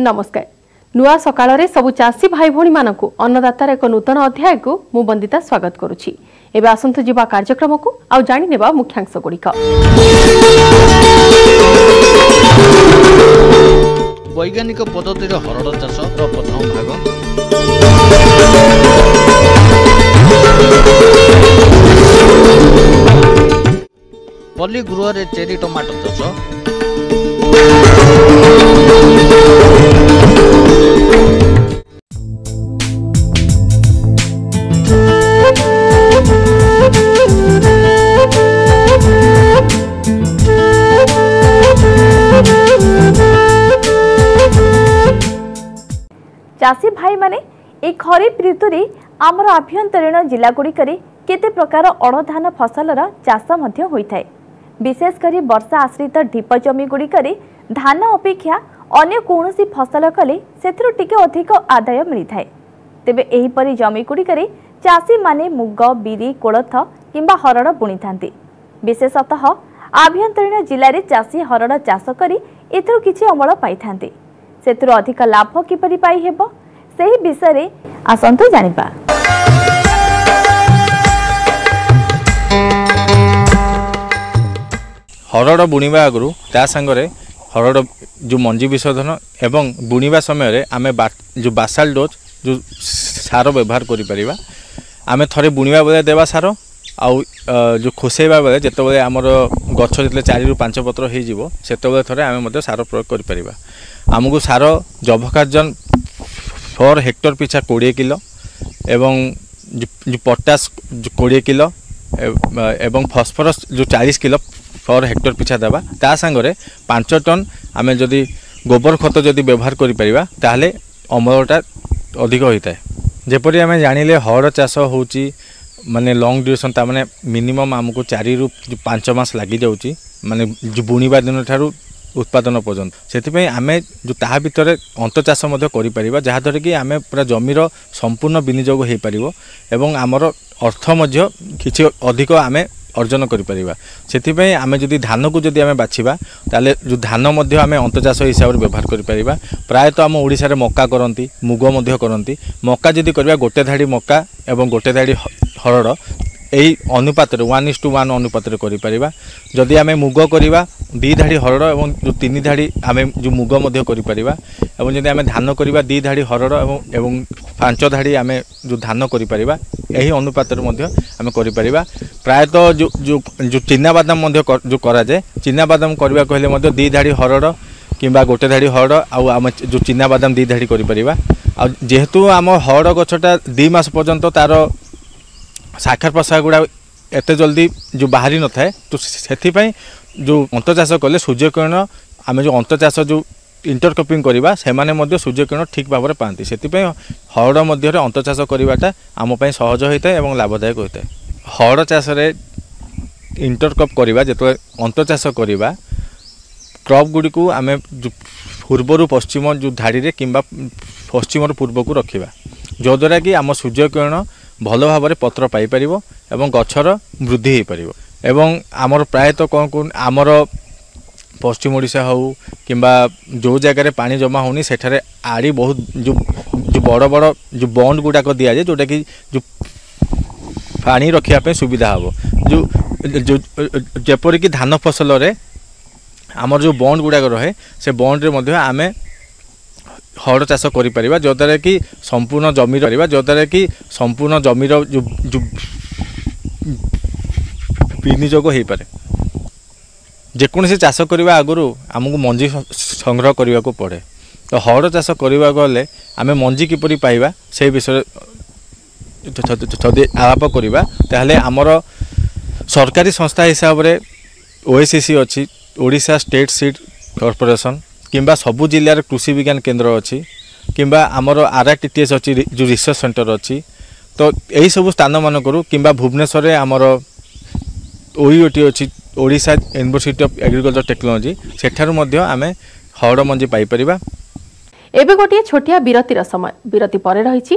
नमस्कार। नुआ सकाळ रे सबु चासी भाई भौणी मानकु अन्नदातार एक नूतन अध्याय को मु बंदिता स्वागत करुछि। एबे आसंतु जीवा कार्यक्रम को आउ जानि नेबा मुख्यांश गुड़िक। वैज्ञानिक पद्धतिर हरड़ चाष प्रथम भाग। पल्ली गृह रे चेरी टमाटो चाष। चाषी भाई माने ए खरीफ ऋतु रे आमर आभ्यंतरीण जिला गुड़िकरे केते प्रकार अणधान फसलर चाष मध्य होइथाय। विशेष करी वर्षा आश्रित ढीप जमी गुड़िकरे धान अपेक्षा अन्य कोनोसी फसल कले सेथरु टिके अधिक आदाय मिलिथाय। तेबे एही परि जमी गुड़िकरे चाषी माने मुग बिरी कोलथ किंबा हरड़ बुणिथांती। विशेषतः आभ्यंतरीण जिल्ला रे चाषी हरड़ चाष करी एथरु किछि अमल पाइथांती। सेथरु अधिक लाभ किपरि पाई हेबो सेही विषय रे आसंतु जानिबा। हरड़ बुणिबा आगु ता संगरे हरड़ जो मंजी विशोधन एवं बुणिबा समय रे आमे जो बासाल डोज जो सार व्यवहार करि परिबा। आमे थरे बुणिबा बेले देबा सार आउ जो खोसेबा बेले जेते बेले हमर गछ जेतले 4 रु 5 पत्र हे जिवो सेते बेले थरे आमे मते सार प्रयोग करि परिबा। आमको सार जभकार्जन पर हेक्टर पिछा 20 किलो एवं जो पोटास 20 किलो एवं फॉस्फोरस जो 40 किलो पर हेक्टर पिछा देवा। ता संगरे 5 टन आमे जदि गोबर खत जदि व्यवहार करि परिबा ताहले अमलटा अधिक होइताय। जेपरि आमे जानिले हरड़ चाष होउची माने लॉन्ग ड्यूरेशन ता माने मिनिमम हमको 4 रु 5 मास लागि जाउची माने जो बुणिबा दिन थारु उत्पादन पर्यंत से आम जो ता भर अंत चाष कर जहाँद्वारा कि आम पूरा जमीर संपूर्ण विनियोग हो पार एवं आमर अर्थ किसी अधिक आम अर्जन कर आम जदि धान को जदि आम बाछिबा ताले जो धान आम अंत चाष हिसाब से व्यवहार कर प्रायतः आम ओडिशा रे मक्का करती मुग करती। मक्का जदि करबा गोटे धाड़ी मक्का एवं गोटे धाड़ी हरड़ यही अनुपात 1:1 अनुपात करिपरिबा। जदि आमे मुग करिबा 2 धाड़ी हरड़ एवं जो 3 धाड़ी आमे जो मुग मध्य करिपरिबा एवं जदि आमे धान करिबा 2 धाड़ी हरड़ एवं 5 धाड़ी आमे जो धान करिपरिबा यही अनुपात मध्य आमे करिपरिबा। प्रायतः जो जो जो चिना बादाम मध्य जो करा जाय चिना बादाम करबा कहले मध्य 2 धाड़ी हरड़ किंबा गोटे धाड़ी हरड़ आउ आमे जो चिना बादाम 2 धाड़ी करिपरिबा। आ जेहेतु आम हरड़ गछटा 2 मास पर्यंत तार शाखा प्रशाखा गुड़ा एत जल्दी जो बाहरी न थाए तो से जो अंत चाष कले सूर्यकिरण आम जो अंत चाष जो इंटरक्रॉपिंग करवा से सूर्यकिरण ठीक भाव में पाती से हरड़ मध्य अंत चाष करवाटा आम सहज होता है और लाभदायक होता है। हरड़ चाष इंटरक्रॉप करवा जो अंत चाष करवा क्रॉप गुड़ी को आम पूर्वर पश्चिम जो धाड़ी कि पश्चिम पूर्व को रखा जद्वारा कि आम सूर्यकिरण भल भाव में पत्र पाइपर एवं गछर वृद्धि हो पार एवं आमर प्रायतः कौन कौन आमर पश्चिम ओडिशा हो कि जो जगह पानी जमा होनी सेठारे आड़ी बहुत जो जो बड़ बड़ जो बंड गुड़ाक दि जाए जोटा कि जो पानी रखापी सुविधा हम जो जपरिक धान फसल रे आमर जो बंड गुड़ाक रहे से बंड रे आम हरड़ चाष करिपरिबा जद्वारा कि संपूर्ण जमीर जद्वारा कि संपूर्ण जमीर जो जो विनियोग हो पारे। जेकोसी चाष करने आगु आमको मंजी संग्रह करने को पड़े तो हरड़ चाष करने गले आम मंजी किपरि पाइबा से विषय आलाप करवा ताहले आमर सरकारी संस्था हिसाब से ओएससी अच्छी ओडिशा स्टेट सीड कॉर्पोरेशन किंबा सबु जिले में कृषि विज्ञान केन्द्र अच्छी किंबा आमर RITTS अच्छी जो रिसर्च सेंटर अच्छी तो यही सब स्थान मान करूँ किंबा भुवनेश्वर में आमर OUT अच्छी Odisha university of agriculture technology सेठारु मध्य आमे हरड़ मंजी पाई परिबा। एबे गोटिए छोटिया विरतिर समय विरति परे रहिछि।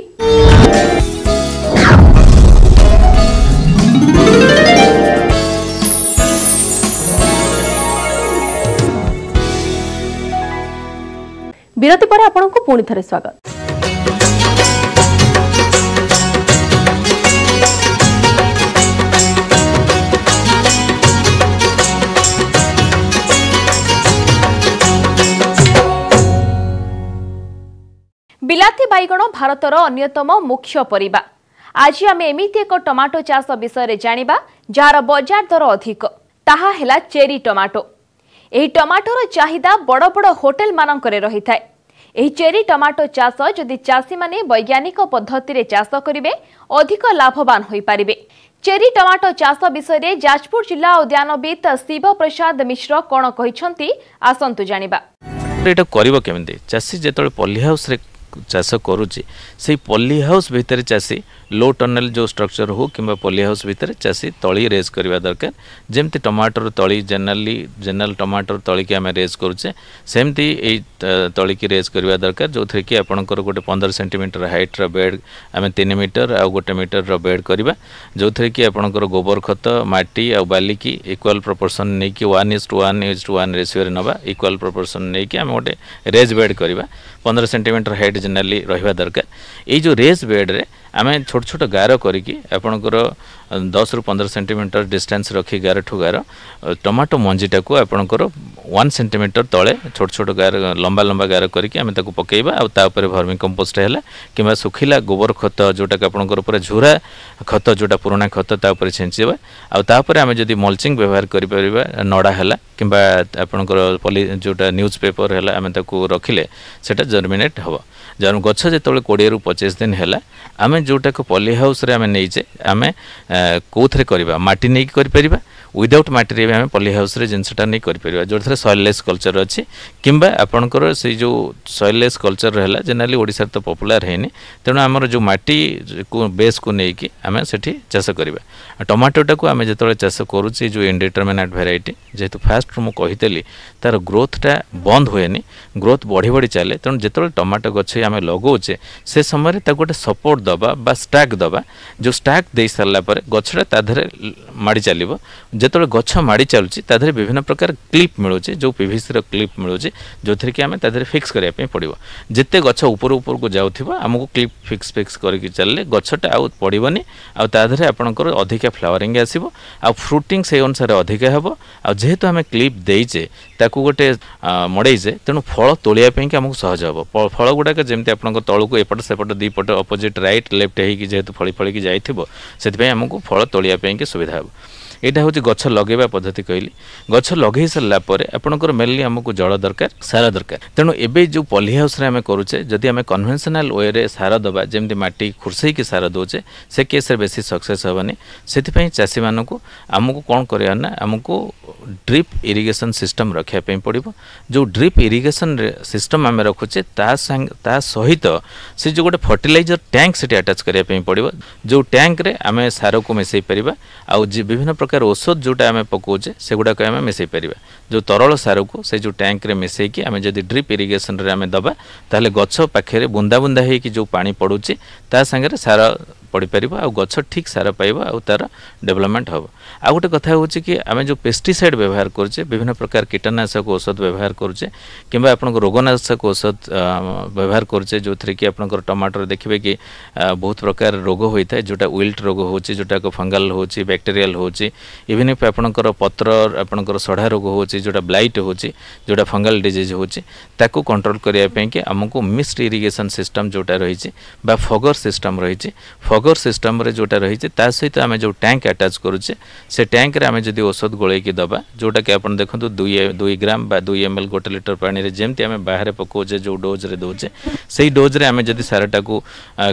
विरति पर आपंक पुणी थे स्वागत। बिलाती बैगण भारतर अन्यतम मुख्य परिबा। आज आम एमिति एक टमाटो चाष विषय जानिबा जार बजार दर अधिक ताहा हेला चेरी टमाटो। एही टमाटोर चाहिदा बड़ बड़ होटेल मानकरे रही थाए। एही चेरी टमाटो चाष जदि चाषी माने वैज्ञानिक पद्धति रे चाष करिवे अधिक लाभवान होई पारिबे। चेरी टमाटो चाष विषय जाजपुर जिला उद्यानविद शिव प्रसाद मिश्र कोन कहिसंती आसंतु जानिबा। एटा करिवो केमिति चाषी जेतळे पॉली हाउस रे चाष करुच्ची से पॉली हाउस भितर चाषी लो टनल जो स्ट्रक्चर हो कि पॉली हाउस भितर चाषी तली रेज करवा दरकार। जमती टमाटर तली जनरल टमाटर तली की आम रेज करुचे सेमती तली की रेज करवा दरकार जो थे कि आपंकर गोटे 15 सेंटीमीटर हाइट रो बेड आम 3 मीटर आ 1 मीटर रो बेड करवा जो थे कि आपंकर गोबर खत माटी आ बाली की इक्वाल प्रोपोर्शन नहीं कि 1:1:1 रेशियो नवा इक्वाल प्रोपोर्शन नहीं कि आम गोटे रेज बेड करवा 15 सेंटीमीटर हाइट जनरली रहा दरकार। ये जो रेज बेड रे आम छोट छोट गार करिकी आपणकर 10 ରୁ 15 सेंटीमीटर डिस्टेंस रखी गार ठू गार टमाटो मंजीटा को आपणकर 1 सेंटीमीटर तले छोट छोट गार लंबा लंबा गार करिकी आम ताको पकेइबा आ ता ऊपर वर्मी कंपोस्ट हैला किबा सुखिला गोबर खत जोटा कि आपणकर पूरा झुरा खत जोटा पुराना खत ता ऊपर छेंचीबा आ ता ऊपर आम जदी मल्चिंग व्यवहार करि परिबा नडा हैला किबा आपणकर पॉली जोटा न्यूज पेपर हैला आम ताको रखिले सेटा जर्मिनेट हबो। जन गछ जेतले 20 ରୁ 25 दिन हैला आम जोटा को पॉली हाउस रे आम नहींचे आम कौथे करवा माटी नहीं कर विदाउट माटी रे आम पॉली हाउस रे जिनसटा नहीं कर जो थे सॉइललेस कल्चर अच्छी किंबा आपणकर से जो सॉइललेस कल्चर है जनरली ओडिशा तो पॉपुलर है तेणु आमर जो माटी को बेस को लेकिन आम से चाष करवा। टमाटोटा को आम जो चाष करुचे जो इनडिटरमिनेट वेराइटी जेहेतु फास्ट मुझे कही तार ग्रोथटा बंद हुए ग्रोथ बढ़ी बढ़ी चले तेणु जो टमाटो गछ आम लगौचे से समय गोटे सपोर्ट दबा बा स्टाक दबा जो स्टाक दे सारा गछटा ताधरे माड़ी चलो जो गछ माड़ी चलुची ताधरे विभिन्न प्रकार क्लिप मिलूचे जो पीवीसी क्लिप मिलूचे जो थी कि आम ताधरे फिक्स करने पड़ो जिते गछ ऊपर ऊपर को जाऊँ आमको क्लिप फिक्स करके चलले गछटा आउ पड़ोनी आधे आपंकर अधिका फ्लावरिंग आसो आ फ्रुटिंग से अनुसार अधिका हे जेहेतु आम क्लिप देचे ताकू गोटे मड़ेचे तेणु फल तोलियापाई आमको सहज हे फल गुड़ाक जमी आप तलू को एपट सेपट दीपट अपोजिट राइट लेफ्ट होगी जेहेतु फली फलिकी जाइथिबो सेथिपई आमको फल तोलियापाई सुविधा हे। यहाँ हूँ गछ लगेवा पद्धति कहली गछ लगे सारापर आपंकर मेनली आमको जल दरकार सार दरकार तेणु एबे जो पॉली हाउस रे आम करुचे जदि आम कन्वेंशनल वे रे सार दबा जमी माटी खुर्सई की सार दौचे से केस रे बेसी सक्सेस हेनी से चाषी मानक आमको कौन करना ना आमको ड्रिप इरिगेशन सिस्टम रखापी पड़ो जो ड्रिप इरिगेशन सिस्टम आम रखुचे ता सहित से जो गोटे फर्टिलाइजर टैंक से अटैच करने पड़ो जो टैंक रे आम सार को मिसई पार आ विभिन्न प्रकार औषध जोटा आम पकाचे से गुड़ाक आम मिसई पार जो तरल सार को से जो टैंक रे मिसईकि आम जब ड्रिप इरिगेशन रे आम दबा ताले गछ पाखे बुंदा बुंदा होगी जो पानी पड़ुची ता संगे सार पड़ पार आ गछ ठीक सार पाइब आ तार डेवलपमेंट हम। आ गोटे कथा हूँ कि आम जो पेस्टिसाइड व्यवहार करुचे विभिन्न प्रकार कीटनाशक औषध व्यवहार करुचे कि आपन रोगनाशक औषध व्यवहार करुचे जो थी कि आप टमाटर देखिए कि बहुत प्रकार रोग होता है जोटा विल्ट रोग हो जोटा फंगाल हो बैक्टेरियल हो इवन आपंकर पत्र आपंकर सढ़ा रोग हो जोटा ब्लाइट हो जोटा फंगाल डिजीज हो कंट्रोल करने आमको मिक्स्ड इरिगेशन सिस्टम जोटा रही फगर सिस्टम रही फगर सिस्टम रे जोटा रही सहित आम जो टैंक अटैच करुचे से टैंक रे आम जदि औषध गोलैकी दबा जोटा कि आप देखो 2 ग्राम बा 2 ml 1 लिटर पानी रे जेमती आम बाहर पकाचे जो डोज रे दौचे से डोज रे आम जदि साराटा को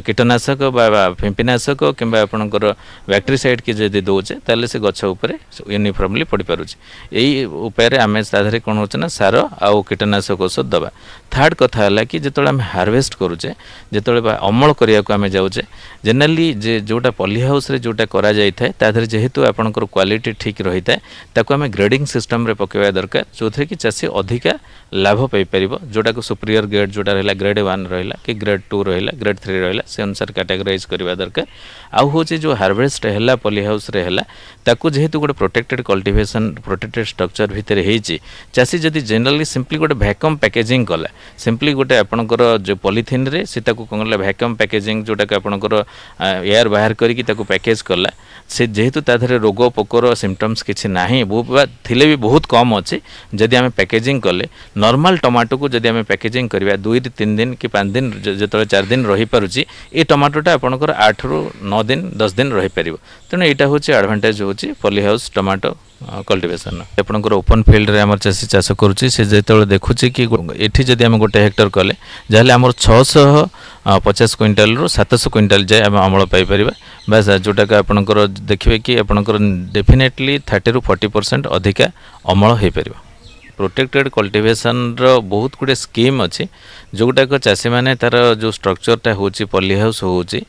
कीटनाशक बा फिंपिनाशक कि आपंकर बैक्टेरिसाइड की जदि दौचे ताले से गछ उपरे यूनिफॉर्मली पड़ पारुचे यही उपाय आम साधारे कौन हो सार आउ कीटनाशक औषध दबा। थर्ड कथा है कि जो आम हार्वेस्ट करुचे जो अमल करने को आम जाऊे जनरली जे जोटा पॉली हाउस रे जोटा करा जाय थाए ताधरे जेहेतु आपनकर क्वालिटी ठीक रही थाए ताको आम ग्रेडिंग सिस्टम रे पकेवा दरकार जो थे कि चाषी अधिका लाभ पाई परिबो जोटा को सुपीरियर ग्रेड जोटा रहला ग्रेड 1 रहला कि ग्रेड 2 रहला ग्रेड 3 रहला से अनुसार कैटेगराइज करवा दरकार। आउ होचे जो हार्वेस्ट हैला पॉली हाउस रे हैला जेहेतु गोटे प्रोटेक्टेड कल्टिवेशन प्रोटेक्टेड स्ट्रक्चर भितर होती चाषी जदि जनरली सिंपली गोटे भैक्यूम पैकेजिंग कला सिंपली गोटे आपणकर जो पॉलिथिन रे से कौन कला भैक्यूम पैकेजिंग जोटा कि आपणकर एयर बाहर करके पैकेज कला से जेहेतु ताधरे रोग पोकर सिम्पटम्स किसी ना थिले भी बहुत कम अच्छे जदि आम पैकेजिंग कले नॉर्मल टमाटो को जदि आम पैकेजिंग करवा 2 ରୁ 3 दिन कि 5 दिन जो 4 दिन रही पारुची ये टमाटोटा आपणकर 8 ରୁ 9 दिन 10 दिन रही पारिबो तेणु यहाँ हूँ एडभांटेज हूँ पॉली हाउस टमाटो कल्टिवेशन आपंकर ओपन फिल्ड रे आम चाषी चाष करुच्ची से जो देखुची कि ये जदि आम गोटे हेक्टर कले जहाँ आम 650 क्विंटाल रू 700 क्विंटाल जाए आम अमल पाइपर बास जोटा कि आपंकर देखिए कि आपंकर डेफिनेटली 30 ରୁ 40% अधिका अमल हो पार प्रोटेक्टेड कल्टिवेशन रो बहुत गुड़े स्कीम अच्छी जोटाक चाषी मैंने तार जो स्ट्रक्चरटा होची पॉली हाउस होची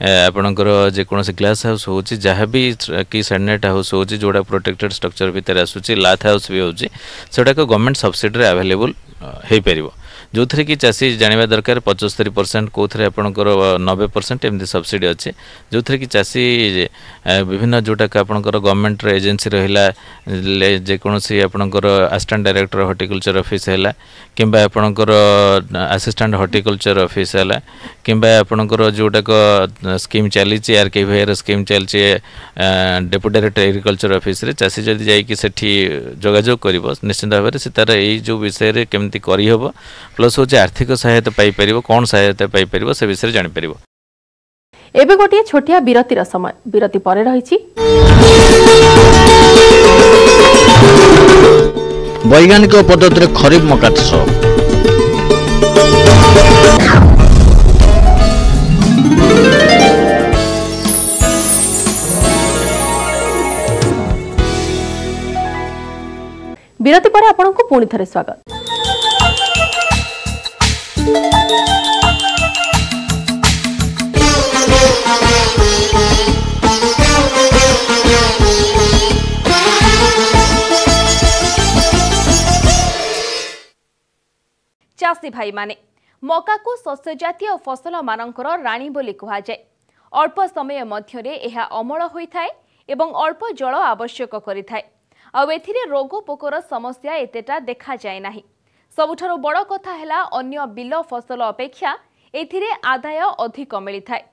आपणकर जेकोसी ग्लास हाउस होची जहाँ भी कि सैंडनेट हाउस होची जोड़ा प्रोटेक्टेड स्ट्रक्चर भितर आसूची लाथ हाउस भी होची सेटाक गवर्नमेंट सब्सिडी अवेलेबल हो पार जो थे कि चाषी जाना दरकार 75% कौन आपणकर 90% एमती सब्सिडी अच्छे जो थे कि चाषी विभिन्न जोटा कि आपणकर गवर्नमेंट एजेंसी रहा जेकोसी आपणकर असिस्टेंट डायरेक्टर हॉर्टिकल्चर ऑफिस है कि आपणकर असिस्टेंट हॉर्टिकल्चर ऑफिस है कि आपणकर जोटाक स्कीम चली आरकेवीआर स्कीम चलती डेप्यूटी डायरेक्टर एग्रीकल्चर ऑफिस रे चाषी जदि जाइए सेठी जोगाजोग कर निश्चित भाव में से तार यही जो विषय केमती करहब प्लस हूँ आर्थिक सहायता पाइपर कौन सहायता पाइपर से विषय जापर एबे गोटे छोटिया विरतिर समय विरति परे रहिछि वैज्ञानिक पद्धति खरीफ मका चाष विरति परे आपनकु पुणी थरे स्वागत। चाषी भाई माने मका को शस्य जातीय फसल मानकर राणी बोली कहा जाए। अल्प समय मध्यरे एहा अमल होइथाए एवं अल्प जल आवश्यक करिथाए आ एथिरे रोग पोकर समस्या एतेटा देखा जाए नाही। सबुठारु बड़ कथा हैला अन्य बिल फसल अपेक्षा एथिरे आदाय अधिक मिलिथाए।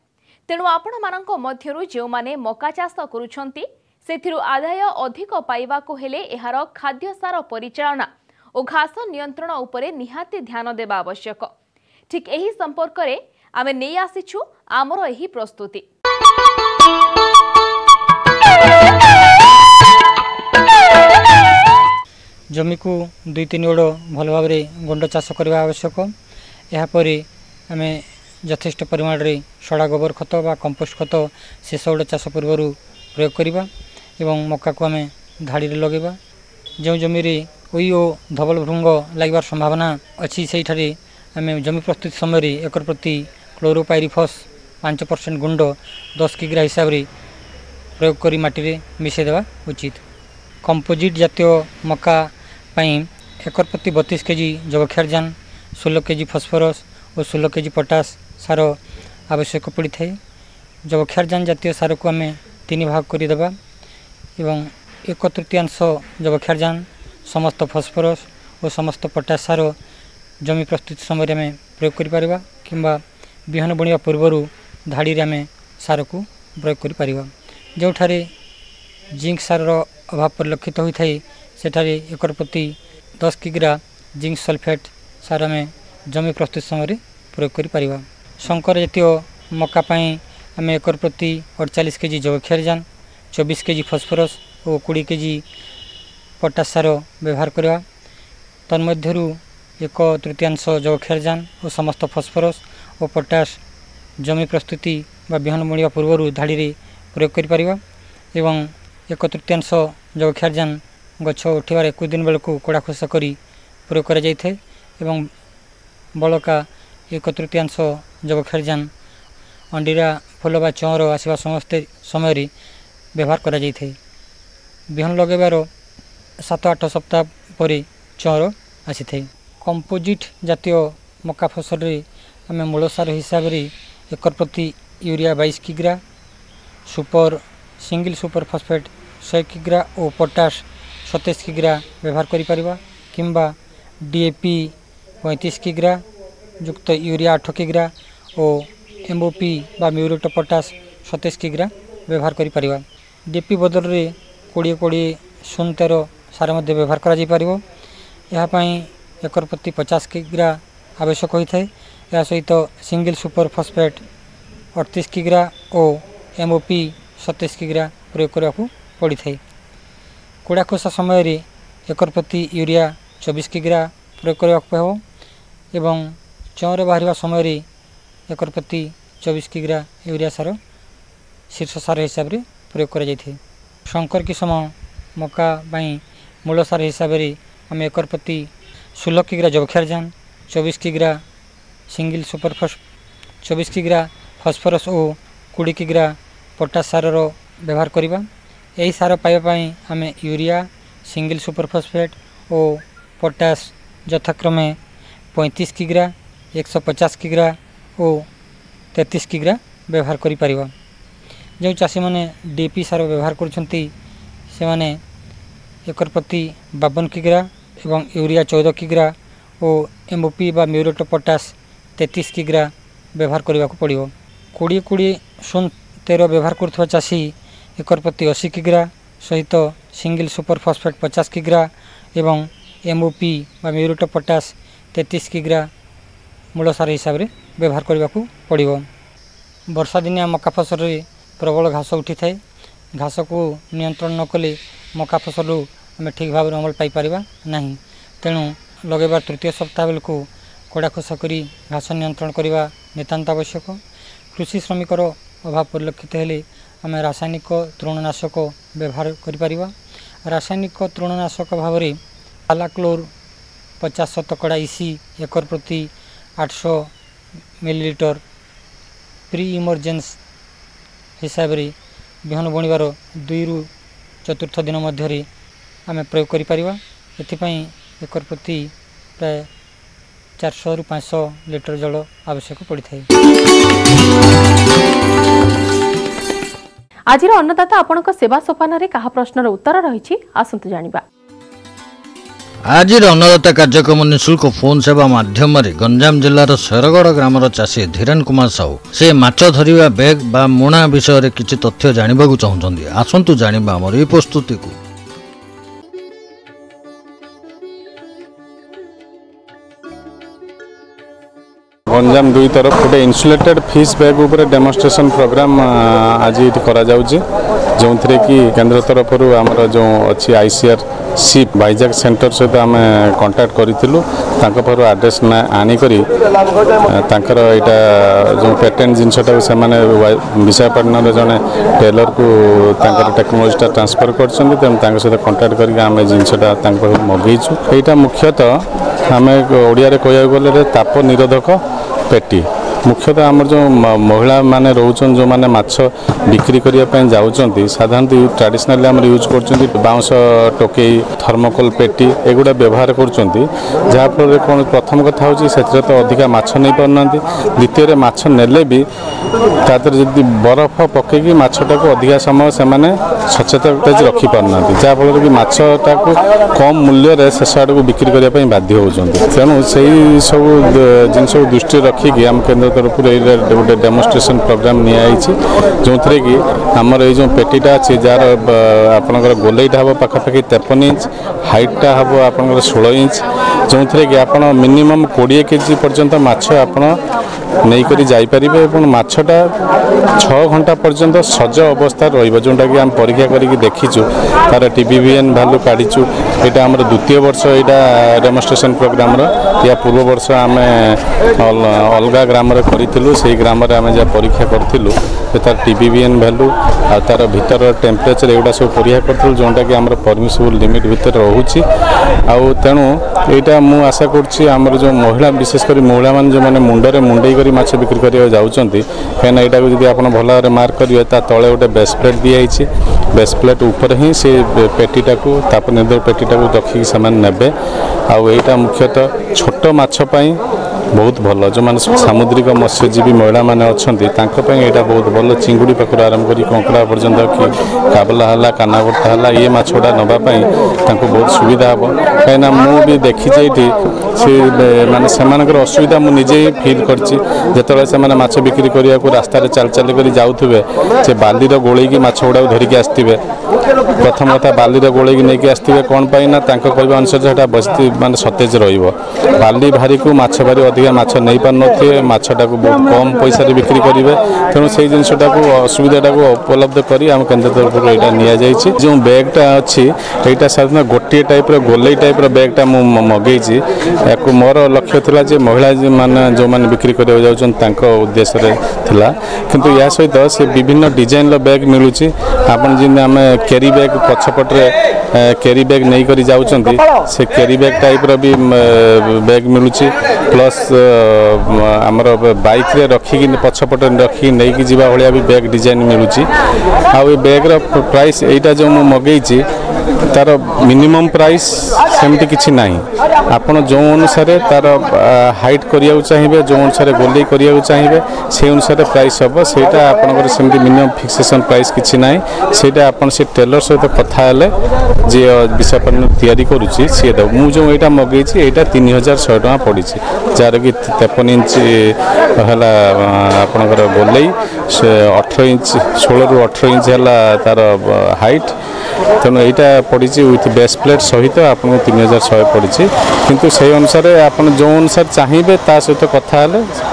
तेणु आपण मानक मध्यरु जेउ माने मका चाष करूछंती सेथिरु आदाय अधिक पाइबाकु हेले एहार खाद्य सार परिचालना और घास नियंत्रण उपरे निहाती ध्यान देबा आवश्यक। ठीक एही संपर्क रे आमे नै आसीछु आमर एही प्रस्तुति। जमी को 2-3 ओड़ भल भाव गुंड चाष करने आवश्यक। यापर आम यथेष्ट परिमाण रे सड़ा गोबर खत बा कंपोस्ट खत शेष ओड़ चाष पूर्व प्रयोग करवा एवं मक्का को आम धाड़ी लगेगा। जो जमी ओई और धवल भृंग लगे संभावना अच्छी से आम जमी प्रस्तुति समय एकर प्रति क्लोरोपाइरिफॉस 5% गुंड 10 किग्रा हिसाब से प्रयोग कर माटी मिसेदेवा उचित। कंपोजिट जातीय मक्का एकर प्रति 32 केजी जैवक्षारजान 16 केजी फस्फरस और 16 केजी पोटास सार आवश्यक पड़ी थाए। जैवक्षारजान जातीय सार को आम 3 भाग करदेवा एवं 1/3 जैवक्षारजान समस्त फस्फरस और समस्त पोटास सार जमी प्रस्तुति समय आम प्रयोग करिपरिबा किंबा बिहन बुणिबा पूर्व धाड़ी आम सार को प्रयोग करिपरिबा। जोठारे जिंक सार अभाव परिलक्षित होता है सेठारे एकर प्रति 10 किग्रा जिंक सल्फेट सार आम जमी प्रस्तुति समय प्रयोग करिपरिबा। शंकर जातीय मक्का आम एकर प्रति 48 केजी जैवक्षारजान 24 केजी फस्फरस और 20 केजी पोटास सार व्यवहार करवा। तन्मध्यरु 1/3 जैवक्षारजान और समस्त फस्फरस और पोटास जमी प्रस्तुति बा बिहन बुणिबा पूर्व धाड़ी प्रयोग करिपरिबा एवं 1/3 जैवक्षारजान गछ उठिबार 21 दिन बेलू कोड़ा खोसा करी प्रयोग करा जाइथे एवं बलका 1/3 जैवक्षारजान अंडीरा फूल बा चौर आसवा समस्त समय व्यवहार करा जाइथे। बिहन लगेबार 7-8 सप्ताह पर चौर आसी थे। कंपोजिट जातीय मक्का फसल रे आम मूल सार हिसाब से एकर प्रति यूरिया 22 किग्रा सुपर सिंगल सुपर फॉस्फेट 100 किग्रा और पोटाश 27 किग्रा व्यवहार करिपरिबा किंबा डीएपी 35 किग्रा युक्त यूरिया 8 किग्रा और एमओपी बा म्यूरेट ऑफ पोटाश 27 किग्रा व्यवहार करिपरिबा। डीएपी बदल रे 20 13 सार मध्य व्यवहार करा जाई परिबो। यहा पई एकर प्रति 50 किग्रा आवश्यक होइथाय। या सहित सिंगल सुपर फॉस्फेट 38 किग्रा और एमओपी 27 किग्रा प्रयोग करने को पड़ी था। कुड़ा खोसा समय रे एकर प्रति यूरिया 24 किग्रा प्रयोग करने को एवं चौरे बाहर समय रे एकर प्रति 24 किग्रा यूरिया सार शीर्ष सार हिसाब से प्रयोग कर शंकर किसम मका मूल सार हिसाब से आम एकर प्रति 16 किग्रा जबक्षारजान 24 किग्रा सिंगल सुपर 24 किग्रा फॉस्फोरस और 20 किग्रा पोटाश सार व्यवहार करवा। यही सार पाइबापी आम यूरिया सिंगल सुपर फॉस्फेट और पोटाश यथाक्रमे 35 किग्रा 150 किग्रा और 33 किग्रा व्यवहार करिपरिबा। जो चाषी मैंने डीएपी सार व्यवहार करने एकर प्रति 52 किग्रा एवं यूरिया 14 किग्रा और एमओपी बा म्यूरेट ऑफ पोटाश 33 किग्रा व्यवहार करने को पड़ो। 20-20-13 व्यवहार कर चाषी एकर प्रति 80 किग्रा सहित सिंगल सुपर फॉस्फेट 50 किग्रा एवं एमओपी बा म्यूरेट ऑफ पोटाश 33 किग्रा मूल सार हिसाब से व्यवहार करने को पड़ो। वर्षा दिनिया मका फसल रे प्रबल घास उठी थाए। घास को नियंत्रण न कले मका फसल आम ठीक भाव अमल पाइपर ना। तेणु लगेबार तृतीय सप्ताह बेलू कड़ा खोसा करी घास नियंत्रण करने नितांत आवश्यक। कृषि श्रमिकर अभाव परिलक्षित हेले आम रासायनिक तृणनाशक व्यवहार करिपरिबा। रासायनिक तृणनाशक भाव में पालाक्लोर 50 शतकड़ा इसी एकर प्रति 800 मिलीलीटर प्री इमरजेंस हिसाब से बिहन बुणवार 2 ରୁ 4 दिन मध्य आम प्रयोग करिपरिबा। एथिपाई एकर प्रति प्राय 400 ରୁ 500 लिटर जल आवश्यक पड़ी थाए। आज अन्नदाता आपणक सेवा सोपान रे कहा प्रश्नर उत्तर रही आसंतु जानिबा। आज अन्नदाता कार्यक्रम निःशुल्क फोन सेवा माध्यम गंजाम जिलार शेरगढ़ ग्रामर चाषी धीरेन कुमार साहू से माछ धरिबा बैग बा मुणा विषय रे किछि तथ्य जानिबाकु चाहुचंदी। आसंतु जानिबा हमर ए प्रस्तुति को। गंजाम 2 तरफ गोटे इन्सुलेटेड फिश बैग उपर डेमोन्स्ट्रेशन प्रोग्राम आज ये करा जाउची, जो कि केंद्र तरफ आमर जो अच्छी आईसीआर सीप वाइजाग सेंटर सहित आम कंटाक्ट करूँ। पाखर आड्रेस आनिक यहाँ जो पेटेंट जिनटा से विशाखापट्टनम जड़े टेलर को टेक्नोलोजीटा ट्रांसफर कर सहित कंटाक्ट करके जिनटा मगेचु। यहाँ मुख्यतः आम ओडिया कहया गले ताप निरोधक पेटी मुख्यतः आम जो महिला माने रोचन जो माने माछ बिक्री करने जाऊँच साधारणतः ट्रेडिशनली आम यूज कर बाउंस टोकई थर्मोकोल पेटी एगुड़ा व्यवहार करफल कौन प्रथम कथा हूँ से तो अधिका माछ नहीं पारना। द्वितीय माछ नेले भी तादर जब बरफ पकईकि माछटा को अधिका समय से सचेतन रखिपारना, जहाँफल कि माछटा को कम मूल्य शेष आड़ को बिक्री करने बाध्य होती। तेणु से सब जिनस दृष्टि रखिकी आम केन्द्र तरफ गोटे डेमोन्स्ट्रेशन प्रोग्राम नियाई जो थे कि आमर ये जो पेटीटा अच्छी जार आपंकर गोलेटा हम पाखापाखि 53 इंच हाइटा हम आप 16 इंच जो थे कि आप मिनिमम 20 केजी पर्यंत माछ आप नहीं जापारे और माछटा 6 घंटा पर्यंत सज अवस्था रोटा कि आम परीक्षा करके देखीचु तार TBVN भैल्यू काढ़ीचु। यहाँ आम द्वितीय वर्ष यहाँ डेमोन्स्ट्रेशन प्रोग्राम या पूर्व वर्ष आम अलग ग्राम करूँ से ग्राम आम जहाँ परीक्षा करूँ तार TBVN भैल्यू आ तार भीतर टेम्परेचर एगुड़ा सब परीक्षा करूँ जोटा कि आम परमिसेबल लिमिट भितर रोचे। तेणु यहाँ मुझे आशा कर जो महिला विशेषकर महिला मान जो मैंने मुंडे मुंडे कर माछ बिक्री करने जाऊँगी कहीं यहाँ को आप भल भाव मार्क करेंगे ता तले गोटे बेस प्लेट दिखाई बेस प्लेट उपर ही से पेटीटा को ताप निर्भर पेटीटा को रखिकी से ने। आईटा मुख्यतः छोट माछपाई बहुत भल जो मैंने सामुद्रिक मत्स्यजीवी महिला मैंने अच्छा यहाँ बहुत भल चिंगुड़ी पाखर आरंभ कर कंकड़ा पर्यटन कि काबला है कानागोटा है ये मछड़ा नापाई बहुत सुविधा हम कहीं मुझे देखी ये माने से असुविधा मुझे फिल करते से माछ बिक्री करने को रास्तार चल चल कर जाऊे से बालीर गोलैकी माछ गुड़ा धरिकी आसवे प्रथम कथा बालीर गोलैकी नहीं आसवे कौन पाई ना कहवा अनुसार बस्ती माने सतेज रही भारी को माछ भारी अधिका माछ नहीं पार थे माछटा को बहुत कम पैसा बिक्री करेंगे तेणु से जिनटा को असुविधा को उपलब्ध कर आम केन्द्र तरफ यहाँ नि जो बैगटा अच्छी यहाँ साधारण गोटे टाइप गोलई टाइप बैगटा मगेची या मोर लक्ष्य था जे महिला मैंने जो मैंने बिक्री करने जाऊँ उद्देश्य थिला किंतु या सहित से विभिन्न डिजाइन बैग मिलूँ आपन जिन आम कैरी बैग पछपटे कैरी बैग नहीं करी जाउछंती से कैरी बैग टाइप रो भी बैग मिलूँ प्लस आमर बाइक रे रखिकी पछपटे रखिकी नहीं कि जीवा भलिया भी बैग डिजाइन मिलूँ आउ बैग प्राइस एटा जो मगेची तार मिनिमम प्राइस सेमती किछि नाही आपण जो अनुसार तार हाइट करिया चाहिए जो अनुसार गोलई करिया चाहिए से अनुसार प्राइस हम सेटा आपनकर सेमती मिनिमम फिक्सेशन प्राइस किछि नाही सेटा आपण से टेलर सहित कथा हेले जे विशाखापट्टनम तैयारी करूची सी दब मु जो एटा मगेची एटा 3100 टका पड़िछि जार कि 53 इंच हला आपनकर गोलई से 18 इंच 16 रु 18 इंच हला तार हाइट तेणु यहाँ पड़ी विथ बेस प्लेट सहित आपको 3100 पड़ी किंतु से अनुसार आप जो अनुसार चाहिए ता सहित कथा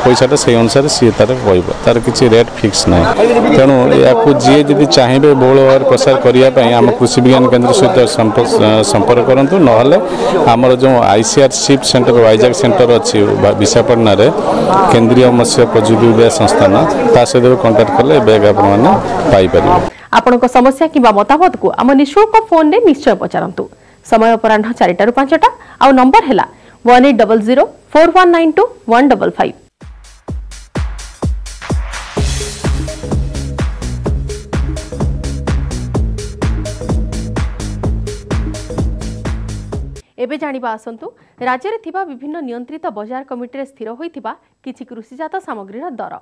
पैसाटा से अनुसार सी तार कह तार किसी रेट फिक्स ना तेणु या जी जब चाहिए बहुल भाव प्रसार करने आम कृषि विज्ञान केन्द्र सहित संपर्क करूँ ना आमर जो ICR ship centre Vizag centre अच्छी विशाखापट्टनम केंद्रीय मत्स्य प्रजुक्ति संस्थान ता सहित कंटाक्ट कले बैग आपरे आपणक समस्या किंबा मतामत को आम निःशुल्क फोन रे निश्चय पचारंतु समय अपराह्न 4 ରୁ 5टा आउ नंबर हैला 1800 4192 155। एबे जानिबा आसंतु राज्य रे थिबा विभिन्न नियंत्रित बजार कमिटी रे स्थिर होइथिबा किछि कृषिजात सामग्रीर दर।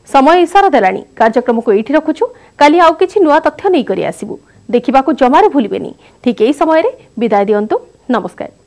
समय इशारा देलानी कार्यक्रम को एठी रखुछु काली आउ किछि नुवा तथ्य नै करी आसीबु देखिबा को जमारे भूलिबेनी ठीक एई समय रे विदाय दियंतु नमस्कार।